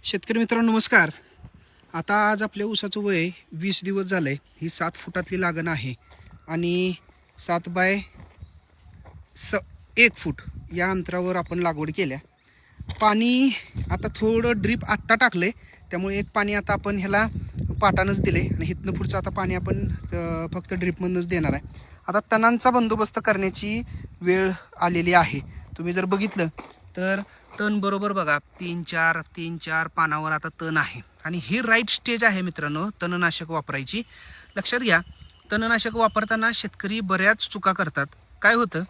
शेतकरी मित्रांनो नमस्कार. आता आज आपल्या ऊसाचं वय 20 दिवस झालं आहे. ही 7 फुटातली लागण आहे आणि 7 बाय 1 फूट या अंतरावर आपण लागवड केल्या. पाणी आता थोडं ड्रीप आत्ता टाकलं आहे, त्यामुळे एक पाणी आता आपण ह्याला पाटानंच दिले आणि इथनं पुढचं आता पाणी आपण फक्त ड्रीपमधूनच देणार आहे. आता तणांचा बंदोबस्त करण्याची वेळ आलेली आहे. तुम्ही जर बघितलं तर तण बरोबर बघा 3-4 पानावर आता तण आहे आणि ही राईट स्टेज आहे मित्रांनो तणनाशक वापरायची. लक्षात घ्या, तणनाशक वापरताना शेतकरी बऱ्याच चुका करतात. काय होतं,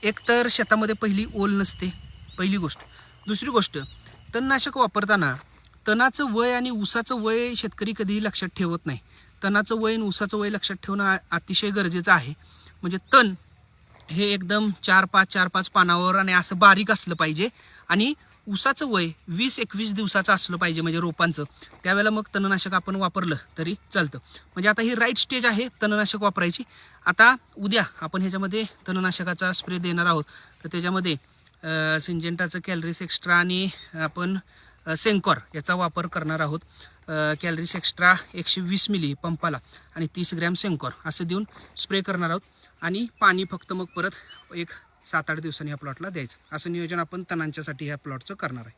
एक तर शेतामध्ये पहिली ओल नसते, पहिली गोष्ट. दुसरी गोष्ट, तणनाशक वापरताना तणाचं वय आणि ऊसाचं वय शेतकरी कधीही लक्षात ठेवत नाही. तणाचं वय आणि ऊसाचं वय लक्षात ठेवणं अतिशय गरजेचं आहे. म्हणजे तण हे एकदम 4-5 पानावर आणि असं बारीक असलं पाहिजे आणि ऊसाचं वय 20-21 दिवसाचं असलं पाहिजे, म्हणजे रोपांचं. त्यावेळेला मग तणनाशक आपण वापरलं तरी चालतं. म्हणजे आता ही राईट स्टेज आहे तणनाशक वापरायची. आता उद्या आपण ह्याच्यामध्ये तणनाशकाचा स्प्रे देणार आहोत. तर त्याच्यामध्ये सिंजेंटाचं कॅलरीज एक्स्ट्रा आणि आपण सेंकॉर याचा वापर करणार आहोत. कॅलरीज एक्स्ट्रा 120 मिली पंपाला आणि 30 ग्रॅम सेंकॉर असं देऊन स्प्रे करणार आहोत आणि पाणी फक्त मग परत एक 7-8 दिवसांनी ह्या प्लॉटला द्यायचं. असं नियोजन आपण तणांच्यासाठी ह्या प्लॉटचं करणार आहे.